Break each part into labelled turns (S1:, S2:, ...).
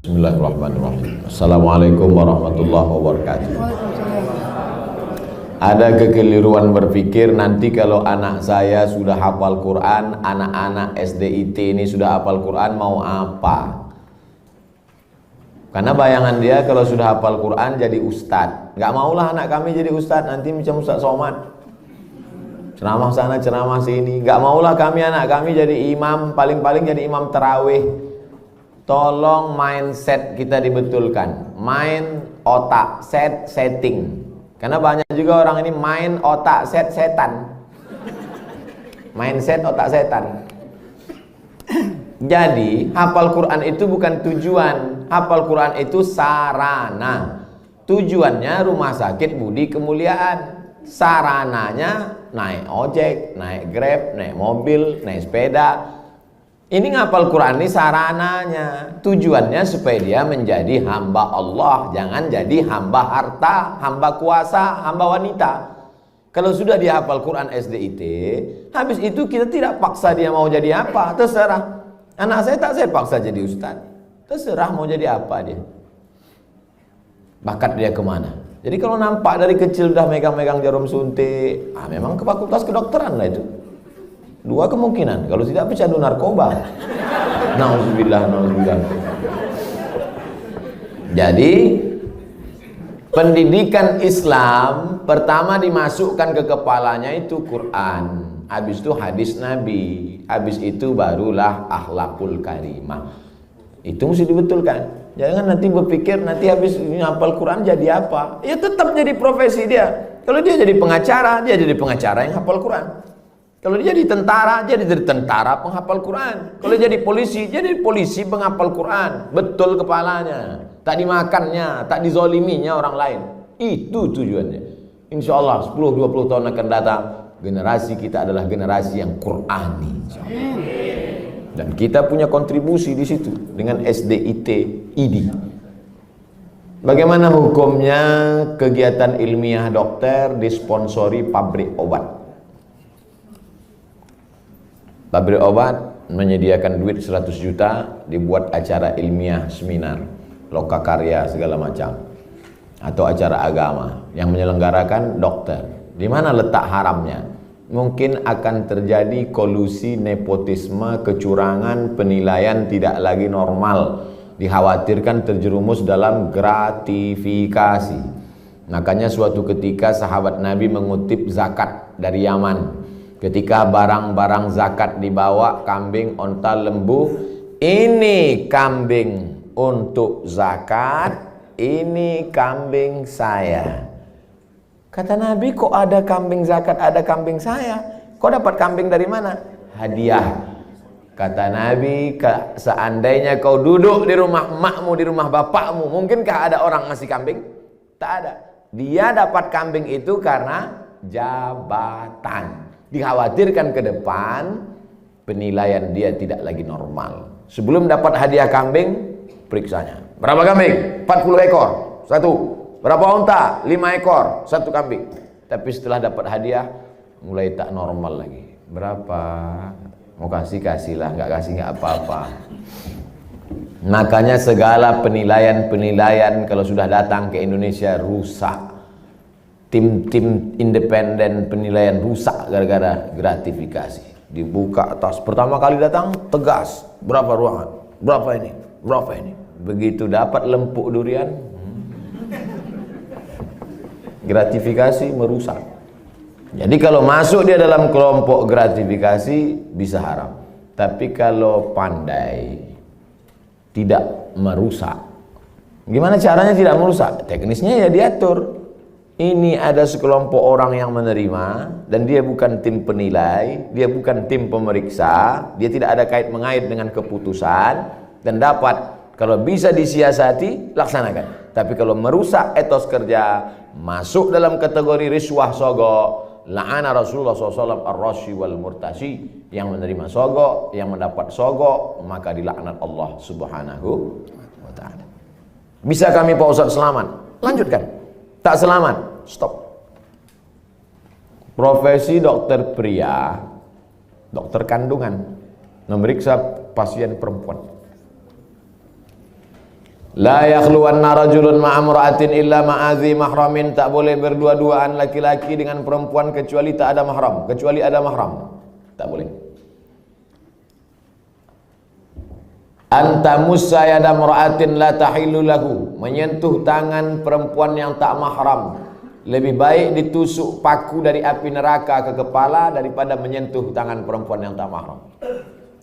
S1: Bismillahirrahmanirrahim. Assalamualaikum warahmatullahi wabarakatuh. Ada kekeliruan berpikir nanti kalau anak saya sudah hafal Quran, anak-anak SDIT ini sudah hafal Quran mau apa? Karena bayangan dia kalau sudah hafal Quran jadi ustadz. Gak maulah anak kami jadi ustadz, nanti macam Ustadz Somad, ceramah sana ceramah sini. Gak maulah anak kami jadi imam, paling-paling jadi imam tarawih. Tolong mindset kita dibetulkan, main otak, setting. Karena banyak juga orang ini main otak setan. Mindset otak setan. Jadi hafal Quran itu bukan tujuan, hafal Quran itu sarana. Tujuannya rumah sakit Budi Kemuliaan, sarananya naik ojek, naik Grab, naik mobil, naik sepeda. Ini ngapal Quran ini sarananya, tujuannya supaya dia menjadi hamba Allah, jangan jadi hamba harta, hamba kuasa, hamba wanita. Kalau sudah dia hafal Quran SDIT, habis itu kita tidak paksa dia mau jadi apa, terserah. Anak saya tak saya paksa jadi ustaz, terserah mau jadi apa dia. Bakat dia kemana? Jadi kalau nampak dari kecil udah megang-megang jarum suntik, memang ke fakultas kedokteran lah itu. Dua kemungkinan, kalau tidak pecandu narkoba. Nauzubillah. Jadi pendidikan Islam pertama dimasukkan ke kepalanya itu Quran, habis itu hadis Nabi, habis itu barulah akhlakul karimah. Itu mesti dibetulkan. Jangan nanti berpikir nanti habis hafal Quran jadi apa? Ya tetap jadi profesi dia. Kalau dia jadi pengacara, dia jadi pengacara yang hafal Quran. Kalau dia jadi tentara, dia jadi tentara penghafal Quran. Kalau jadi polisi penghafal Quran. Betul kepalanya. Tak dimakannya, tak dizoliminya orang lain. Itu tujuannya. Insya Allah 10-20 tahun akan datang, generasi kita adalah generasi yang Qurani. Dan kita punya kontribusi di situ dengan SDIT ID. Bagaimana hukumnya kegiatan ilmiah dokter disponsori pabrik obat? Pabrik obat menyediakan duit 100 juta, dibuat acara ilmiah, seminar, lokakarya segala macam, atau acara agama yang menyelenggarakan dokter. Di mana letak haramnya? Mungkin akan terjadi kolusi, nepotisme, kecurangan, penilaian tidak lagi normal. Dikhawatirkan terjerumus dalam gratifikasi. Makanya suatu ketika sahabat Nabi mengutip zakat dari Yaman. Ketika barang-barang zakat dibawa, kambing, onta, lembu, ini kambing untuk zakat, ini kambing saya. Kata Nabi, kok ada kambing zakat, ada kambing saya? Kok dapat kambing dari mana? Hadiah. Kata Nabi, seandainya kau duduk di rumah emakmu, di rumah bapakmu, mungkinkah ada orang ngasih kambing? Tak ada. Dia dapat kambing itu karena jabatan. Dikhawatirkan ke depan penilaian dia tidak lagi normal. Sebelum dapat hadiah kambing, periksanya. Berapa kambing? 40 ekor, satu. Berapa unta? 5 ekor, satu kambing. Tapi setelah dapat hadiah, mulai tak normal lagi. Berapa? Mau kasih-kasihlah, nggak kasih nggak apa-apa. Makanya segala penilaian kalau sudah datang ke Indonesia rusak. Tim-tim independen penilaian rusak gara-gara gratifikasi. Dibuka atas, pertama kali datang tegas, berapa ruangan, berapa ini. Begitu dapat lempuk durian, gratifikasi merusak. Jadi kalau masuk dia dalam kelompok gratifikasi bisa haram. Tapi kalau pandai tidak merusak, gimana caranya tidak merusak? Teknisnya ya diatur. Ini ada sekelompok orang yang menerima dan dia bukan tim penilai, dia bukan tim pemeriksa, dia tidak ada kait mengait dengan keputusan dan dapat, kalau bisa disiasati, laksanakan. Tapi kalau merusak etos kerja, masuk dalam kategori riswah sogok, la'ana Rasulullah SAW ar-rashi wal murtashi, yang menerima sogok, yang mendapat sogok, maka dilaknat Allah Subhanahu wa ta'ala. Bisa kami Pak Ustadz selamat? Lanjutkan. Tak selamat, stop. Profesi dokter pria, dokter kandungan, memeriksa pasien perempuan. La yakhluwanna rajulun ma'amra'atin illa ma'adhi mahramin. Tak boleh berdua-duaan laki-laki dengan perempuan kecuali tak ada mahram, kecuali ada mahram. Tak boleh. Anta musayyada mar'atin la tahillu lahu. Menyentuh tangan perempuan yang tak mahram lebih baik ditusuk paku dari api neraka ke kepala daripada menyentuh tangan perempuan yang tak mahram.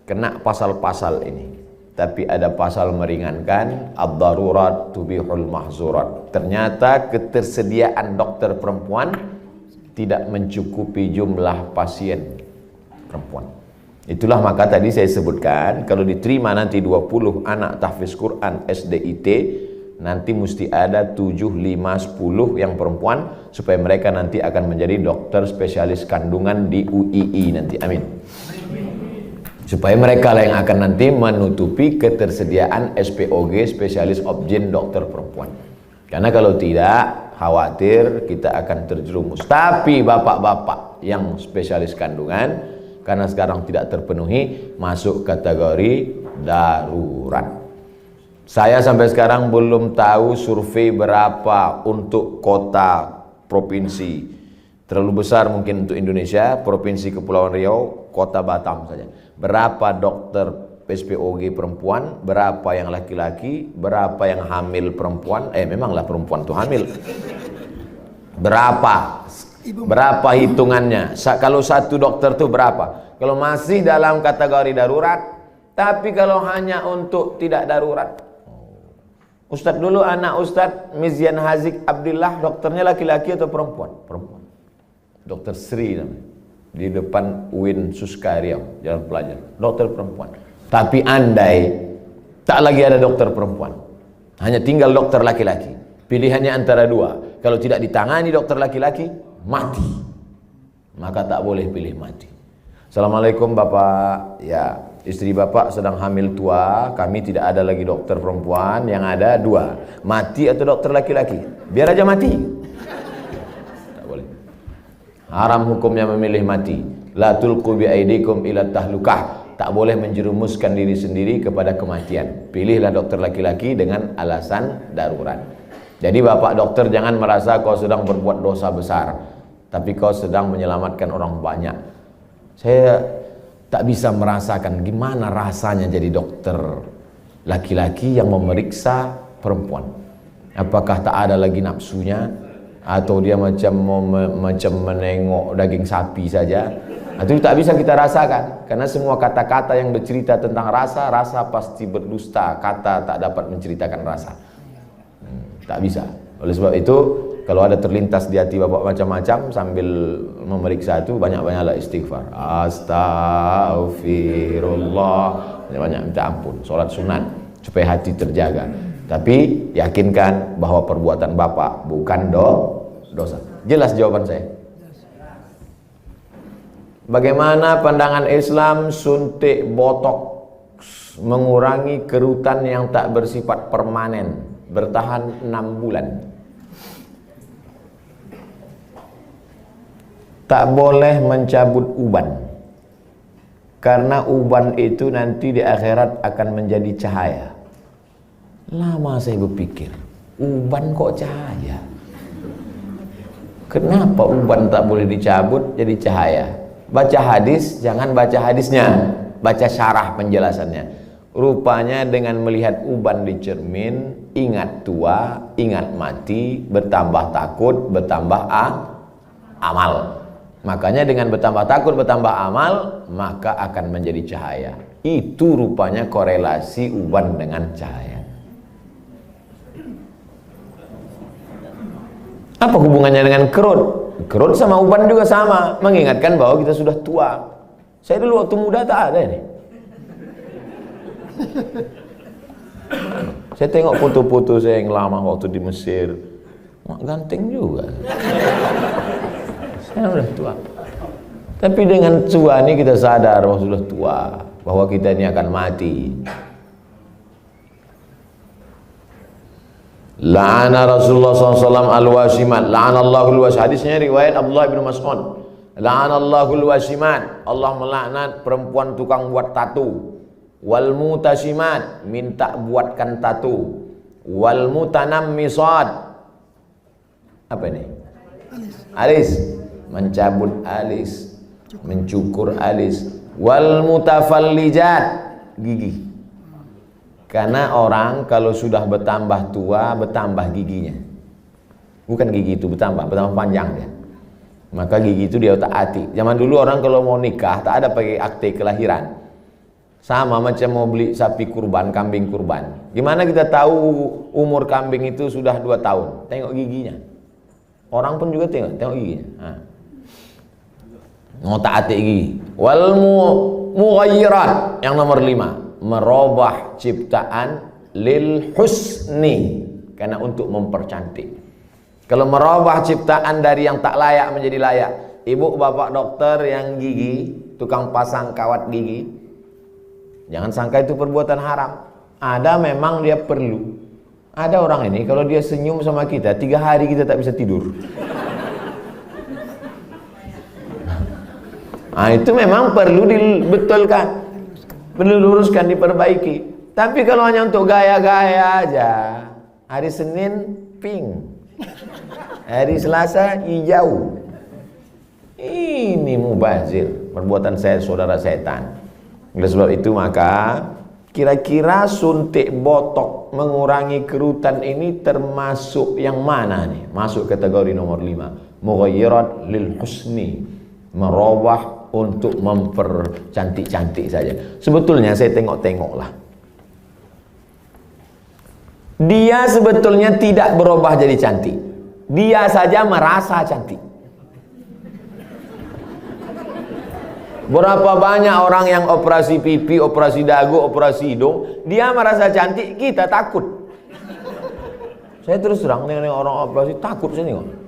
S1: Kena pasal-pasal ini. Tapi ada pasal meringankan, ad-darurat tubihul mahzurat. Ternyata ketersediaan dokter perempuan tidak mencukupi jumlah pasien perempuan. Itulah maka tadi saya sebutkan, kalau diterima nanti 20 anak tahfiz Quran SDIT, nanti mesti ada 7, 5, 10 yang perempuan, supaya mereka nanti akan menjadi dokter spesialis kandungan di UII nanti. Amin. Supaya mereka lah yang akan nanti menutupi ketersediaan SPOG, spesialis obgyn dokter perempuan. Karena kalau tidak, khawatir kita akan terjerumus. Tapi bapak-bapak yang spesialis kandungan, karena sekarang tidak terpenuhi, masuk kategori darurat. Saya sampai sekarang belum tahu survei berapa untuk kota provinsi. Terlalu besar mungkin untuk Indonesia, Provinsi Kepulauan Riau, Kota Batam saja. Berapa dokter SPOG perempuan, berapa yang laki-laki, berapa yang hamil perempuan, memanglah perempuan itu hamil. Berapa hitungannya? Kalau satu dokter itu berapa? Kalau masih dalam kategori darurat, tapi kalau hanya untuk tidak darurat. Ustadz dulu, anak Ustadz Mizyan Hazik Abdillah, dokternya laki-laki atau perempuan? Perempuan. Dokter Sri namanya, di depan UIN Suska Riau, Jalan Pelajar, dokter perempuan. Tapi andai tak lagi ada dokter perempuan, hanya tinggal dokter laki-laki, pilihannya antara dua. Kalau tidak ditangani dokter laki-laki, mati. Maka tak boleh pilih mati. Assalamualaikum Bapak, ya istri Bapak sedang hamil tua, kami tidak ada lagi dokter perempuan, yang ada dua, mati atau dokter laki-laki. Biar aja mati. Haram hukumnya memilih mati. La tulqu bi aidikum ila tahlukah. Tak boleh menjerumuskan diri sendiri kepada kematian. Pilihlah dokter laki-laki dengan alasan darurat. Jadi bapak dokter jangan merasa kau sedang berbuat dosa besar, tapi kau sedang menyelamatkan orang banyak. Saya tak bisa merasakan gimana rasanya jadi dokter laki-laki yang memeriksa perempuan. Apakah tak ada lagi nafsunya? Atau dia macam menengok daging sapi saja? Itu tak bisa kita rasakan, karena semua kata-kata yang bercerita tentang rasa, rasa pasti berdusta. Kata tak dapat menceritakan rasa. Tak bisa. Oleh sebab itu, kalau ada terlintas di hati bapak macam-macam sambil memeriksa itu, banyak-banyaklah istighfar. Astaghfirullah. Banyak minta ampun. Solat sunat supaya hati terjaga. Tapi yakinkan bahwa perbuatan bapak bukan dosa. Jelas jawaban saya. Bagaimana pandangan Islam suntik botox mengurangi kerutan yang tak bersifat permanen, bertahan 6 bulan? Tak boleh mencabut uban, karena uban itu nanti di akhirat akan menjadi cahaya. Lama saya berpikir, uban kok cahaya? Kenapa uban tak boleh dicabut jadi cahaya? Baca hadis, jangan baca hadisnya, baca syarah penjelasannya. Rupanya dengan melihat uban di cermin, ingat tua, ingat mati, bertambah takut, bertambah amal. Makanya dengan bertambah takut, bertambah amal, maka akan menjadi cahaya. Itu rupanya korelasi uban dengan cahaya. Apa hubungannya dengan kerut? Kerut sama uban juga sama, mengingatkan bahwa kita sudah tua. Saya dulu waktu muda tak ada ini. Saya tengok foto-foto saya yang lama waktu di Mesir, ganteng juga. Saya sudah tua. Tapi dengan tua ini kita sadar bahwa sudah tua, bahwa kita ini akan mati. La'ana Rasulullah SAW al-wasimat. La'anallahu al-wasimat. Hadisnya riwayat Abdullah bin Mas'ud. La'anallahu al-wasimat. Allah melaknat perempuan tukang buat tatu. Wal mutasimat, minta buatkan tatu. Wal mutanammisat, apa ini? Alis, mencabut alis, mencukur alis. Wal mutafallijat, gigi. Karena orang kalau sudah bertambah tua, bertambah giginya. Bukan gigi itu bertambah panjang dia. Maka gigi itu dia taati. Zaman dulu orang kalau mau nikah tak ada pakai akte kelahiran. Sama macam mau beli sapi kurban, kambing kurban. Gimana kita tahu umur kambing itu sudah 2 tahun? Tengok giginya. Orang pun juga tengok giginya. Mau taati gigi. Wal mughayyirat, yang nomor 5, merubah ciptaan lil husni, karena untuk mempercantik. Kalau merubah ciptaan dari yang tak layak menjadi layak. Ibu bapak dokter yang gigi, tukang pasang kawat gigi, jangan sangka itu perbuatan haram. Ada memang dia perlu. Ada orang ini kalau dia senyum sama kita 3 hari kita tak bisa tidur. Nah, itu memang perlu dibetulkan, perlu luruskan, diperbaiki. Tapi kalau hanya untuk gaya-gaya aja, hari Senin pink, hari Selasa hijau, ini mubazir, perbuatan saya saudara setan. Oleh sebab itu maka kira-kira suntik botok mengurangi kerutan ini termasuk yang mana nih? Masuk kategori nomor 5, mughayyirat lil husni, merubah untuk mempercantik-cantik saja. Sebetulnya saya tengok-tengoklah, dia sebetulnya tidak berubah jadi cantik, dia saja merasa cantik. Berapa banyak orang yang operasi pipi, operasi dagu, operasi hidung, dia merasa cantik, kita takut. Saya terus terang dengan orang operasi takut saya tengok.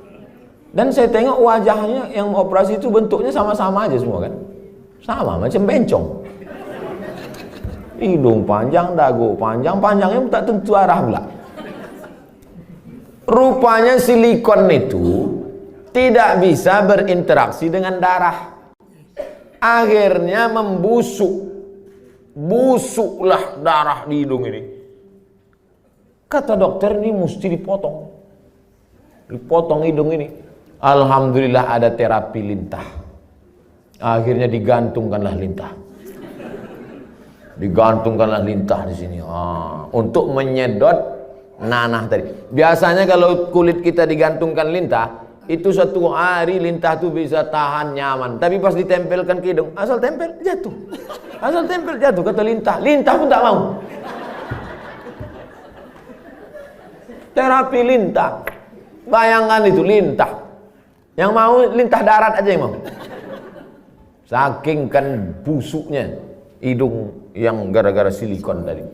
S1: Dan saya tengok wajahnya yang operasi itu bentuknya sama-sama aja semua kan. Sama, macam bencong. Hidung panjang, dagu panjang, panjangnya tak tentu arah pula. Rupanya silikon itu tidak bisa berinteraksi dengan darah. Akhirnya membusuk. Busuklah darah di hidung ini. Kata dokter ini mesti dipotong. Dipotong hidung ini. Alhamdulillah ada terapi lintah. Akhirnya digantungkanlah lintah. Digantungkanlah lintah di sini. Untuk menyedot nanah tadi. Biasanya kalau kulit kita digantungkan lintah, itu 1 hari lintah itu bisa tahan nyaman. Tapi pas ditempelkan ke hidung, asal tempel jatuh. Asal tempel jatuh, kata lintah. Lintah pun tak mau. Terapi lintah. Bayangkan itu lintah. Yang mau lintah darat aja yang mau. Saking kan busuknya hidung yang gara-gara silikon tadi.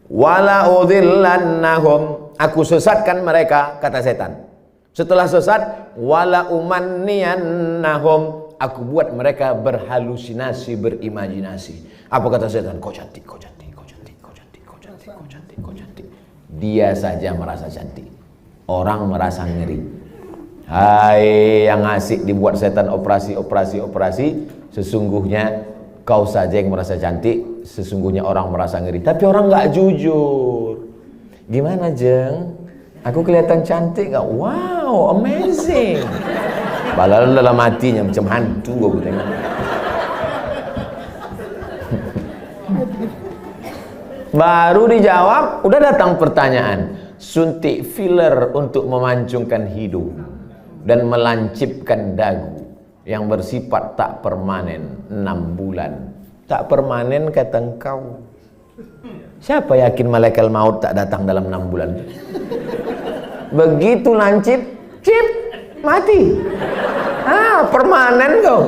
S1: Wala udhillannahum, aku sesatkan mereka, kata setan. Setelah sesat, wala umanniyannahum, aku buat mereka berhalusinasi, berimajinasi. Apa kata setan? Kau cantik, kau cantik, kau cantik, kau cantik, kau cantik, kau cantik, kau cantik. Dia saja merasa cantik. Orang merasa ngeri. Hai yang asik dibuat setan operasi, sesungguhnya kau saja yang merasa cantik, sesungguhnya orang merasa ngeri. Tapi orang nggak jujur. Gimana Jeng? Aku kelihatan cantik nggak? Wow, amazing. Padahal dalam hatinya macam hantu gue tengok. Baru dijawab, udah datang pertanyaan. Suntik filler untuk memancungkan hidung dan melancipkan dagu yang bersifat tak permanen 6 bulan. Tak permanen kata engkau. Siapa yakin malaikat maut tak datang dalam 6 bulan? Begitu lancip, cip, mati. Permanen kau.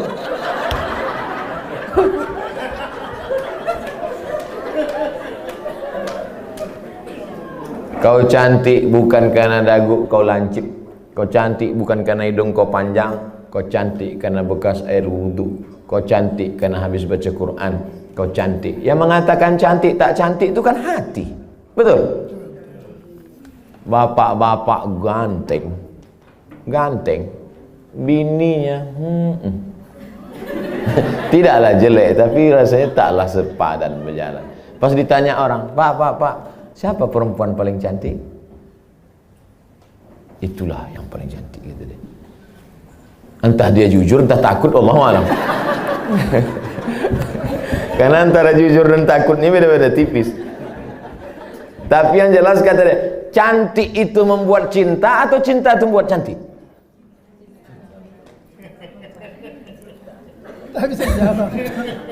S1: Kau cantik bukan karena dagu kau lancip. Kau cantik bukan karena hidung kau panjang. Kau cantik karena bekas air wudhu. Kau cantik karena habis baca Quran. Kau cantik. Yang mengatakan cantik tak cantik itu kan hati. Betul? Bapak-bapak ganteng. Ganteng. Bininya tidaklah jelek, tapi rasanya taklah sepadan berjalan. Pas ditanya orang, Pak, siapa perempuan paling cantik? Itulah yang paling cantik gitu deh. Entah dia jujur, entah takut, Allahu a'lam. Karena antara jujur dan takut ini beda-beda tipis. Tapi yang jelas kata dia, cantik itu membuat cinta atau cinta itu membuat cantik?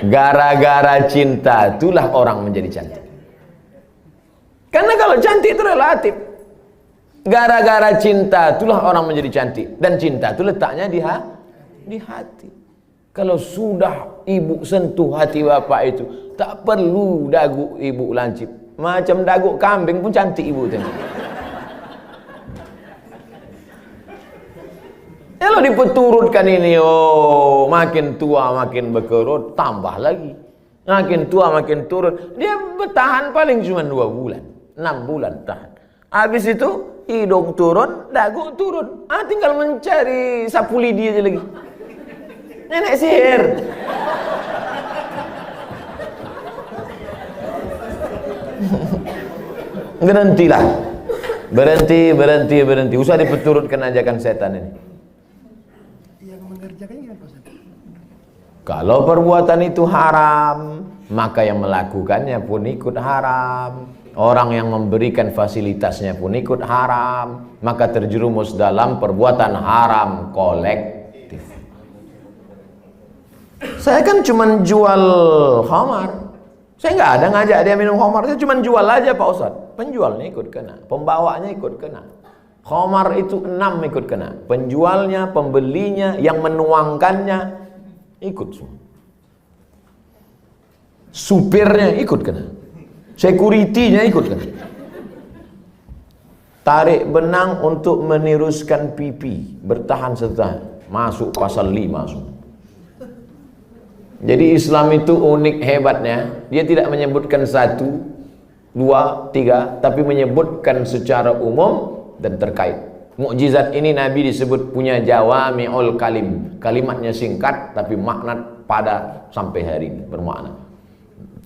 S1: Gara-gara cinta itulah orang menjadi cantik. Karena kalau cantik itu relatif. Gara-gara cinta itulah orang menjadi cantik. Dan cinta itu letaknya di hati. Kalau sudah ibu sentuh hati bapak itu, tak perlu dagu ibu lancip. Macam dagu kambing pun cantik ibu tengok. Kalau dipeturutkan ini, oh makin tua makin berkerut, tambah lagi. Makin tua makin turun. Dia bertahan paling cuma 2 bulan, 6 bulan tahan. Habis itu hidung turun, dagu turun. Tinggal mencari sapu lidi aja lagi. Nenek sihir. Berhentilah. Berhenti. Usah dipeturutkan ajakan setan ini.
S2: Yang mengerjakannya gimana, Pak?
S1: Kalau perbuatan itu haram, maka yang melakukannya pun ikut haram. Orang yang memberikan fasilitasnya pun ikut haram. Maka terjerumus dalam perbuatan haram kolektif. Saya kan cuma jual khamar. Saya nggak ada ngajak dia minum khamar. Saya cuma jual aja Pak Ustaz. Penjualnya ikut kena, pembawanya ikut kena. Khamar itu 6 ikut kena. Penjualnya, pembelinya, yang menuangkannya ikut semua. Supirnya ikut kena. Security-nya ikut kena. Tarik benang untuk meniruskan pipi, bertahan setahun, masuk pasal 5 semua. Jadi Islam itu unik hebatnya, dia tidak menyebutkan 1, 2, 3, tapi menyebutkan secara umum dan terkait. Mukjizat ini Nabi disebut punya jawami'ul kalim. Kalimatnya singkat tapi makna pada sampai hari ini bermakna.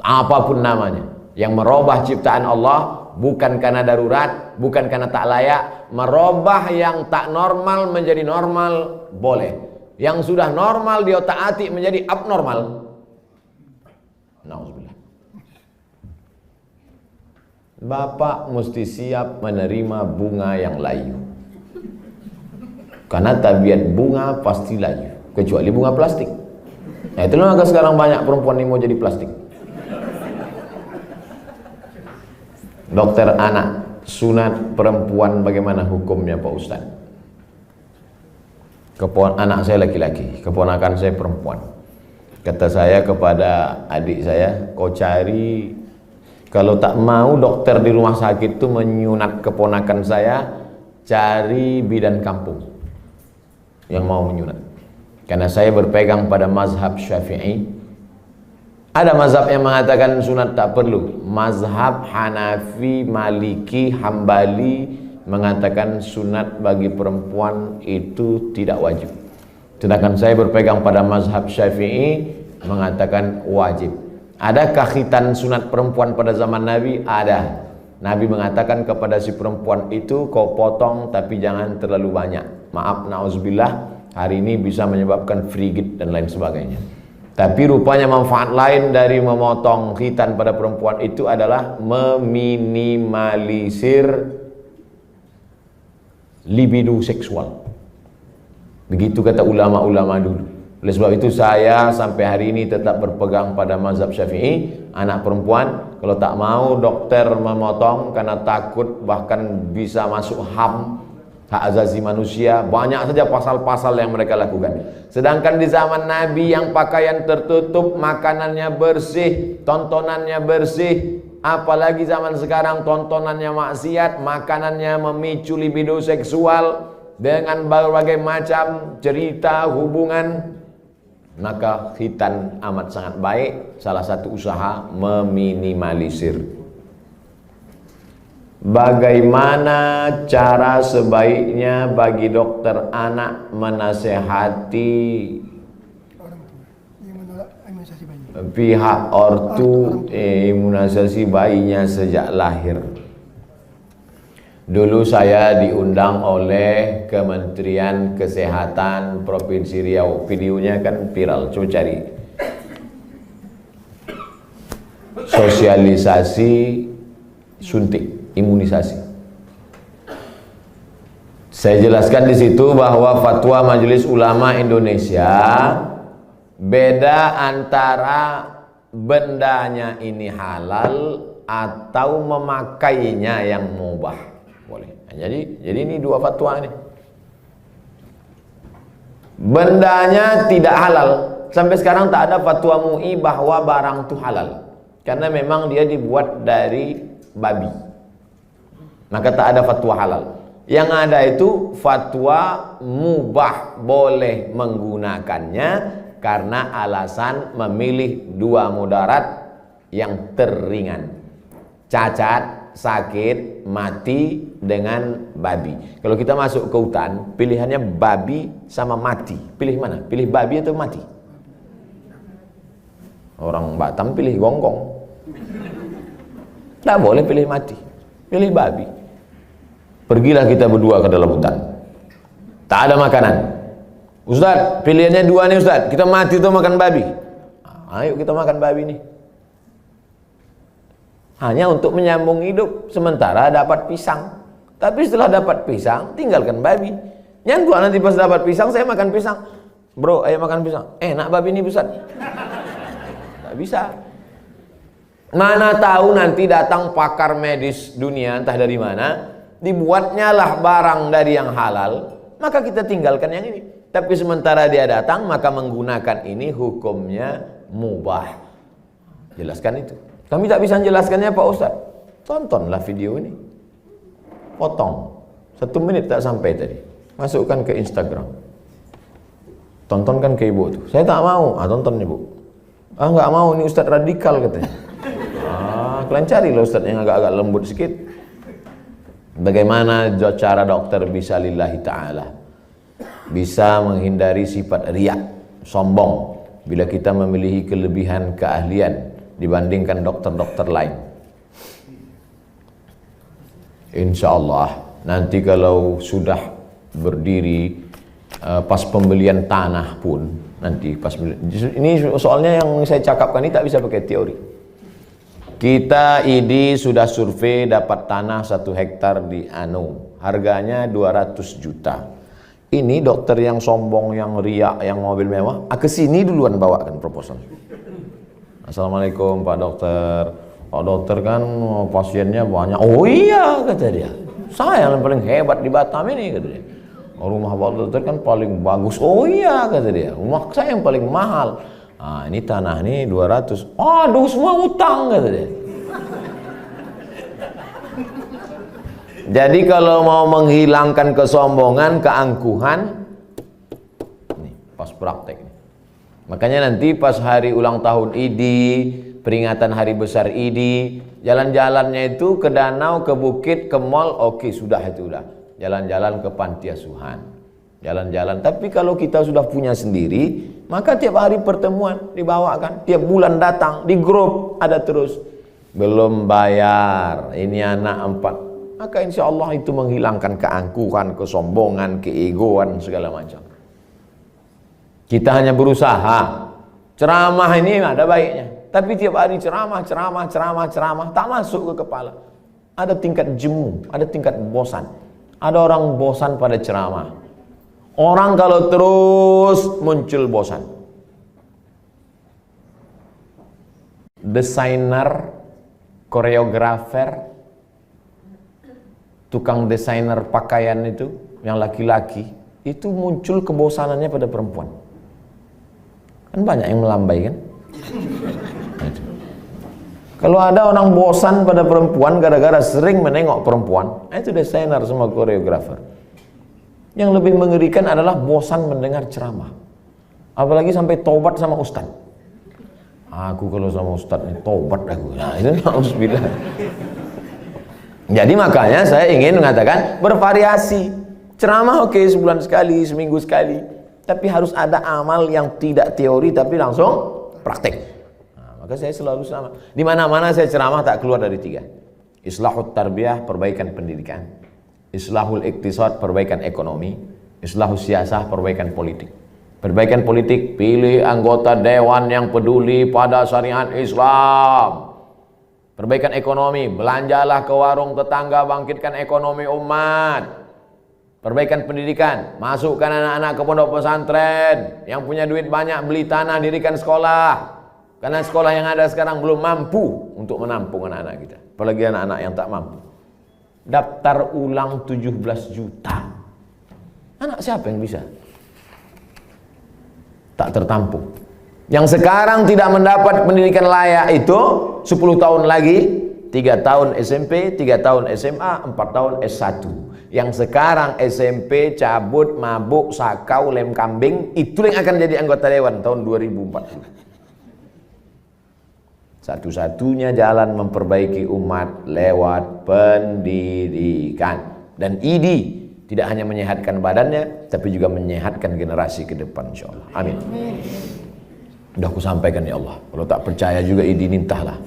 S1: Apapun namanya, yang merubah ciptaan Allah bukan karena darurat, bukan karena tak layak, merubah yang tak normal menjadi normal boleh. Yang sudah normal dia taati menjadi abnormal. Nauzubillah. Bapak mesti siap menerima bunga yang layu. Karena tabiat bunga pasti layu, kecuali bunga plastik. Nah, itulah maka sekarang banyak perempuan yang mau jadi plastik. Dokter anak, sunat perempuan bagaimana hukumnya Pak Ustaz? Anak saya laki-laki, keponakan saya perempuan. Kata saya kepada adik saya, kau cari, kalau tak mau dokter di rumah sakit itu menyunat keponakan saya, cari bidan kampung yang mau menyunat. Karena saya berpegang pada mazhab Syafi'i. Ada mazhab yang mengatakan sunat tak perlu. Mazhab Hanafi, Maliki, Hambali mengatakan sunat bagi perempuan itu tidak wajib. Sedangkan saya berpegang pada mazhab Syafi'i mengatakan wajib. Adakah khitan sunat perempuan pada zaman Nabi? Ada. Nabi mengatakan kepada si perempuan itu, kau potong tapi jangan terlalu banyak. Maaf, na'udzubillah, hari ini bisa menyebabkan frigid dan lain sebagainya. Tapi rupanya manfaat lain dari memotong khitan pada perempuan itu adalah meminimalisir libido seksual. Begitu kata ulama-ulama dulu. Oleh sebab itu saya sampai hari ini tetap berpegang pada mazhab Syafi'i. Anak perempuan kalau tak mau dokter memotong karena takut bahkan bisa masuk HAM, hak asasi manusia, banyak saja pasal-pasal yang mereka lakukan. Sedangkan di zaman Nabi yang pakaian tertutup, makanannya bersih, tontonannya bersih. Apalagi zaman sekarang tontonannya maksiat, makanannya memicu libido seksual dengan berbagai macam cerita hubungan. Maka khitan amat sangat baik. Salah satu usaha meminimalisir. Bagaimana cara sebaiknya bagi dokter anak menasehati pihak ortu imunisasi bayinya sejak lahir? Dulu saya diundang oleh Kementerian Kesehatan Provinsi Riau. Videonya kan viral, coba cari. Sosialisasi suntik, imunisasi. Saya jelaskan di situ bahwa fatwa Majelis Ulama Indonesia beda antara bendanya ini halal atau memakainya yang mubah. Boleh. Jadi ini dua fatwa ini. Bendanya tidak halal. Sampai sekarang tak ada fatwa MUI bahwa barang itu halal. Karena memang dia dibuat dari babi. Maka tak ada fatwa halal. Yang ada itu fatwa mubah, boleh menggunakannya karena alasan memilih dua mudarat yang terringan. Cacat, sakit, mati dengan babi. Kalau kita masuk ke hutan, pilihannya babi sama mati. Pilih mana? Pilih babi atau mati? Orang Batam pilih gonggong. Tidak boleh pilih mati. Pilih babi. Pergilah kita berdua ke dalam hutan. Tak ada makanan. Ustaz, pilihannya dua nih Ustaz. Kita mati atau makan babi? Ayo kita makan babi nih. Hanya untuk menyambung hidup, sementara dapat pisang. Tapi setelah dapat pisang, tinggalkan babi. Yang tua nanti pas dapat pisang, saya makan pisang. Bro, ayo makan pisang. Enak babi ini Ustaz. Tak bisa. Mana tahu nanti datang pakar medis dunia, entah dari mana, dibuatnya lah barang dari yang halal, maka kita tinggalkan yang ini. Tapi sementara dia datang, maka menggunakan ini hukumnya mubah. Jelaskan itu. Kami tak bisa menjelaskannya Pak Ustaz. Tontonlah video ini. Potong. 1 menit tak sampai tadi. Masukkan ke Instagram. Tontonkan ke ibu tuh. Saya tak mau. Tonton ibu. Enggak mau, ini Ustaz radikal katanya. Kalian carilah Ustaz yang agak-agak lembut sedikit. Bagaimana cara dokter bisa lillahi ta'ala, bisa menghindari sifat riak, sombong, bila kita memiliki kelebihan keahlian dibandingkan dokter-dokter lain. Insya Allah nanti kalau sudah berdiri pas pembelian tanah pun nanti pas ini soalnya yang saya cakapkan ini tak bisa pakai teori. Kita ID sudah survei dapat tanah 1 hektar di Anu, harganya 200 juta. Ini dokter yang sombong, yang riak, yang mobil mewah, kesini duluan bawakan proposal. Assalamualaikum Pak Dokter. Pak Dokter kan pasiennya banyak. Oh iya kata dia. Saya yang paling hebat di Batam ini kata dia. Rumah Pak Dokter kan paling bagus. Oh iya kata dia. Rumah saya yang paling mahal. Ini tanah nih 200. Aduh semua utang kata dia. Jadi kalau mau menghilangkan kesombongan, keangkuhan, nih pas praktek nih. Makanya nanti pas hari ulang tahun ID, peringatan hari besar ID, jalan-jalannya itu ke danau, ke bukit, ke mall, oke sudah itu udah. Jalan-jalan ke panti asuhan, jalan-jalan. Tapi kalau kita sudah punya sendiri, maka tiap hari pertemuan dibawakan, tiap bulan datang, di grup ada terus. Belum bayar, ini anak 4. Maka insya Allah itu menghilangkan keangkuhan, kesombongan, keegoan, segala macam. Kita hanya berusaha. Ceramah ini ada baiknya. Tapi tiap hari ceramah, tak masuk ke kepala. Ada tingkat jemu, ada tingkat bosan. Ada orang bosan pada ceramah. Orang kalau terus muncul bosan. Desainer, koreografer, tukang desainer pakaian itu, yang laki-laki, itu muncul kebosanannya pada perempuan. Kan banyak yang melambai kan? Kalau ada orang bosan pada perempuan gara-gara sering menengok perempuan, itu desainer sama koreografer. Yang lebih mengerikan adalah bosan mendengar ceramah. Apalagi sampai tobat sama ustaz. Aku kalau sama ustaz ini tobat aku. Nah, itu na'udzubillah. Jadi makanya saya ingin mengatakan bervariasi. Ceramah oke, sebulan sekali, seminggu sekali. Tapi harus ada amal yang tidak teori tapi langsung praktek. Nah, maka saya selalu sama. Di mana-mana saya ceramah tak keluar dari 3. Islahut tarbiyah, perbaikan pendidikan. Islahul iktisad, perbaikan ekonomi. Islahus siyasah, perbaikan politik. Perbaikan politik, pilih anggota dewan yang peduli pada syariat Islam. Perbaikan ekonomi, belanjalah ke warung tetangga, bangkitkan ekonomi umat. Perbaikan pendidikan, masukkan anak-anak ke pondok pesantren. Yang punya duit banyak, beli tanah, dirikan sekolah. Karena sekolah yang ada sekarang belum mampu untuk menampung anak-anak kita. Apalagi anak-anak yang tak mampu. Daftar ulang 17 juta. Anak siapa yang bisa? Tak tertampung. Yang sekarang tidak mendapat pendidikan layak itu 10 tahun lagi, 3 tahun SMP, 3 tahun SMA, 4 tahun S1. Yang sekarang SMP cabut, mabuk, sakau, lem kambing, itu yang akan jadi anggota dewan tahun 2040. Satu-satunya jalan memperbaiki umat lewat pendidikan. Dan ID tidak hanya menyehatkan badannya, tapi juga menyehatkan generasi ke depan, insyaallah. Amin. Udah aku sampaikan ya Allah. Kalau tak percaya juga ID nintahlah.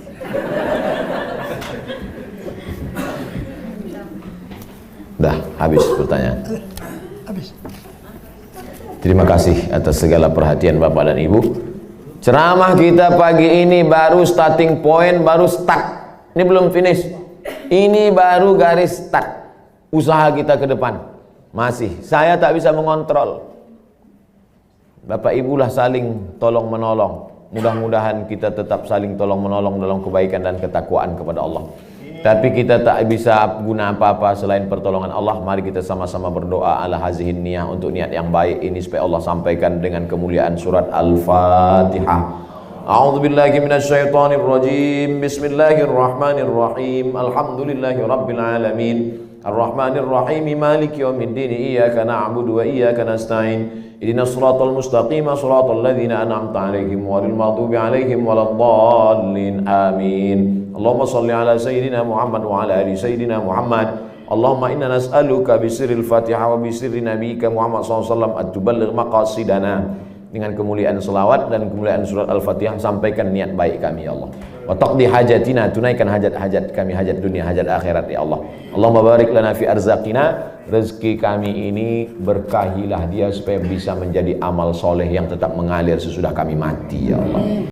S1: Dah habis pertanyaan.
S2: Habis.
S1: Terima kasih atas segala perhatian Bapak dan Ibu. Ceramah kita pagi ini baru starting point, baru start. Ini belum finish. Ini baru garis start. Usaha kita ke depan. Masih, saya tak bisa mengontrol. Bapak Ibu lah saling tolong menolong. Mudah-mudahan kita tetap saling tolong menolong dalam kebaikan dan ketakwaan kepada Allah. Tapi kita tak bisa guna apa-apa selain pertolongan Allah. Mari kita sama-sama berdoa ala hazihin niyah, untuk niat yang baik ini supaya Allah sampaikan dengan kemuliaan surat Al-Fatihah. A'udzubillahi minasyaitonir rajim. Bismillahirrahmanirrahim. Alhamdulillahi rabbil alamin. Ar-Rahmanir Rahim. Maliki yaumiddin. Iyyaka na'budu wa iyyaka nasta'in. Ihdinas siratal mustaqim, siratal ladzina an'amta 'alaihim ghairil maghdubi 'alaihim waladdallin. Amin. Allahumma shalli ala sayyidina Muhammad wa ala ali sayyidina Muhammad. Allahumma inna nas'aluka bisirril Fatihah wa bisirri nabiyyika Muhammad sallallahu alaihi wasallam at-tuballigh maqasidana. Dengan kemuliaan selawat dan kemuliaan surat Al-Fatihah, sampaikan niat baik kami ya Allah. Wa taqdi hajatina, tunaikan hajat-hajat kami, hajat dunia, hajat akhirat ya Allah. Allahumma barik lana fi arzaqina, rezeki kami ini berkahilah dia supaya bisa menjadi amal soleh yang tetap mengalir sesudah kami mati ya Allah.